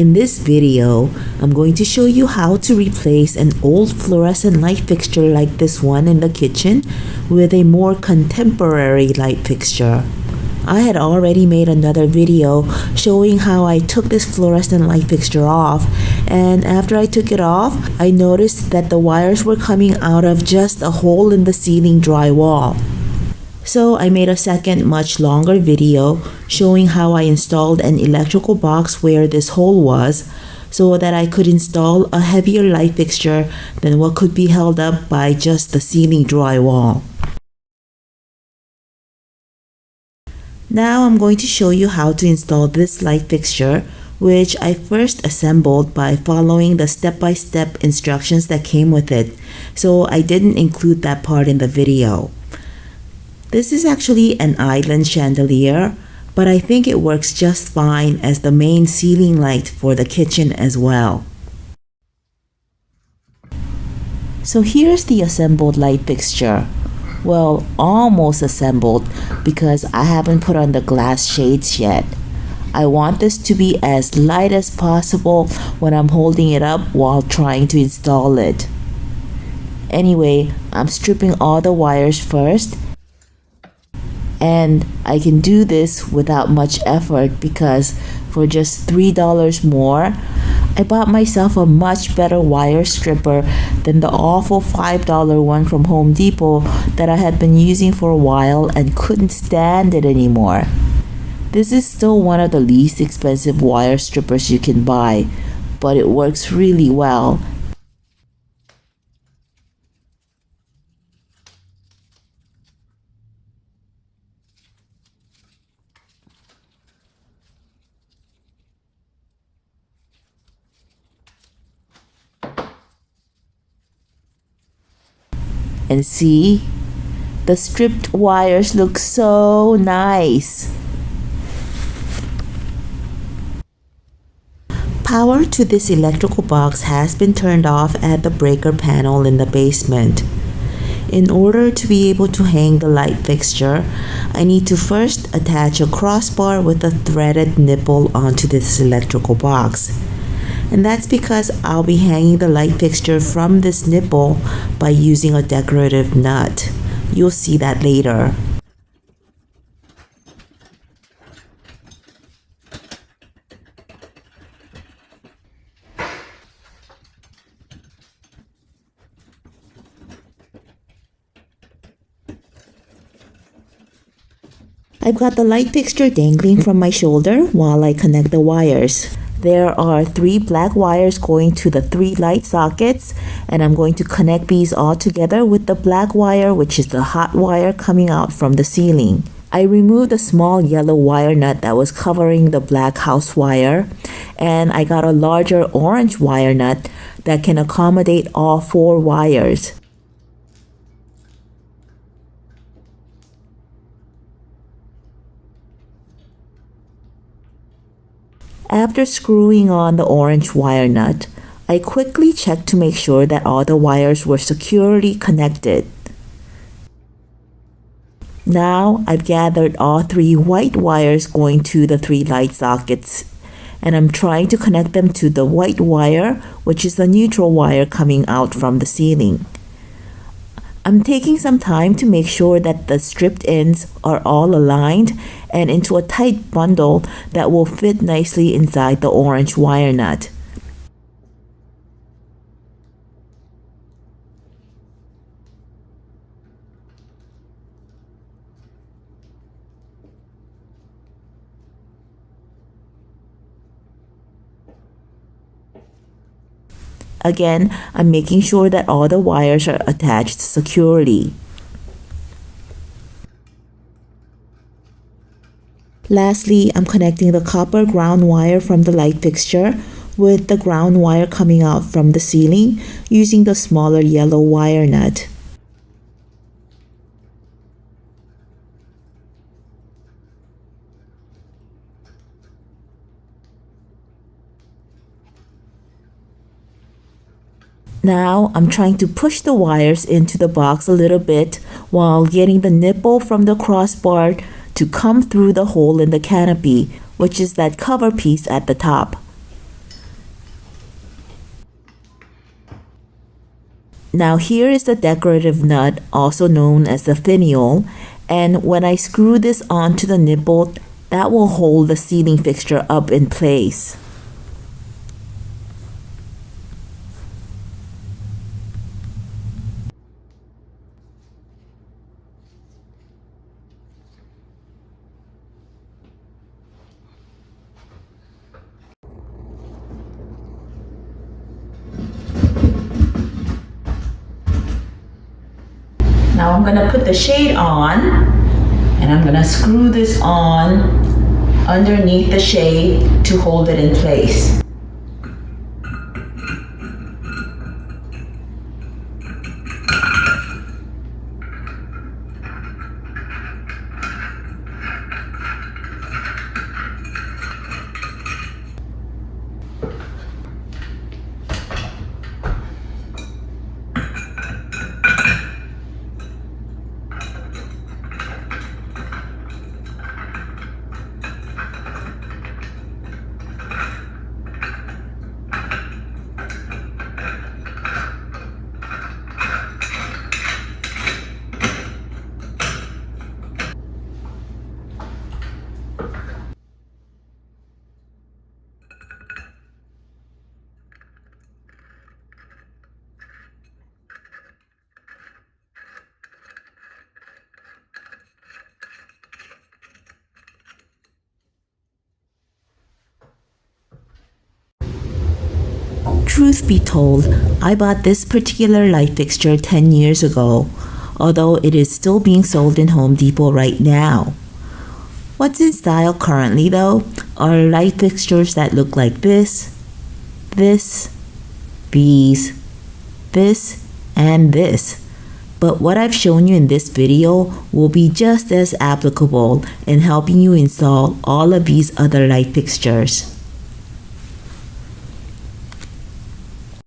In this video, I'm going to show you how to replace an old fluorescent light fixture like this one in the kitchen with a more contemporary light fixture. I had already made another video showing how I took this fluorescent light fixture off, and after I took it off, I noticed that the wires were coming out of just a hole in the ceiling drywall. So I made a second, much longer video showing how I installed an electrical box where this hole was so that I could install a heavier light fixture than what could be held up by just the ceiling drywall. Now I'm going to show you how to install this light fixture, which I first assembled by following the step-by-step instructions that came with it, so I didn't include that part in the video. This is actually an island chandelier, but I think it works just fine as the main ceiling light for the kitchen as well. So here's the assembled light fixture. Well, almost assembled because I haven't put on the glass shades yet. I want this to be as light as possible when I'm holding it up while trying to install it. Anyway, I'm stripping all the wires first, and I can do this without much effort because for just $3 more, I bought myself a much better wire stripper than the awful $5 one from Home Depot that I had been using for a while and couldn't stand it anymore. This is still one of the least expensive wire strippers you can buy, but it works really well. And see, the stripped wires look so nice. Power to this electrical box has been turned off at the breaker panel in the basement. In order to be able to hang the light fixture, I need to first attach a crossbar with a threaded nipple onto this electrical box. And that's because I'll be hanging the light fixture from this nipple by using a decorative nut. You'll see that later. I've got the light fixture dangling from my shoulder while I connect the wires. There are 3 black wires going to the 3 light sockets, and I'm going to connect these all together with the black wire, which is the hot wire coming out from the ceiling. I removed a small yellow wire nut that was covering the black house wire, and I got a larger orange wire nut that can accommodate all 4 wires. After screwing on the orange wire nut, I quickly checked to make sure that all the wires were securely connected. Now I've gathered all 3 white wires going to the 3 light sockets, and I'm trying to connect them to the white wire, which is the neutral wire coming out from the ceiling. I'm taking some time to make sure that the stripped ends are all aligned and into a tight bundle that will fit nicely inside the orange wire nut. Again, I'm making sure that all the wires are attached securely. Lastly, I'm connecting the copper ground wire from the light fixture with the ground wire coming out from the ceiling using the smaller yellow wire nut. Now I'm trying to push the wires into the box a little bit while getting the nipple from the crossbar to come through the hole in the canopy, which is that cover piece at the top. Now here is the decorative nut, also known as the finial, and when I screw this onto the nipple, that will hold the ceiling fixture up in place. Now I'm gonna put the shade on, and I'm gonna screw this on underneath the shade to hold it in place. Truth be told, I bought this particular light fixture 10 years ago, although it is still being sold in Home Depot right now. What's in style currently though are light fixtures that look like this, this, these, this, and this. But what I've shown you in this video will be just as applicable in helping you install all of these other light fixtures.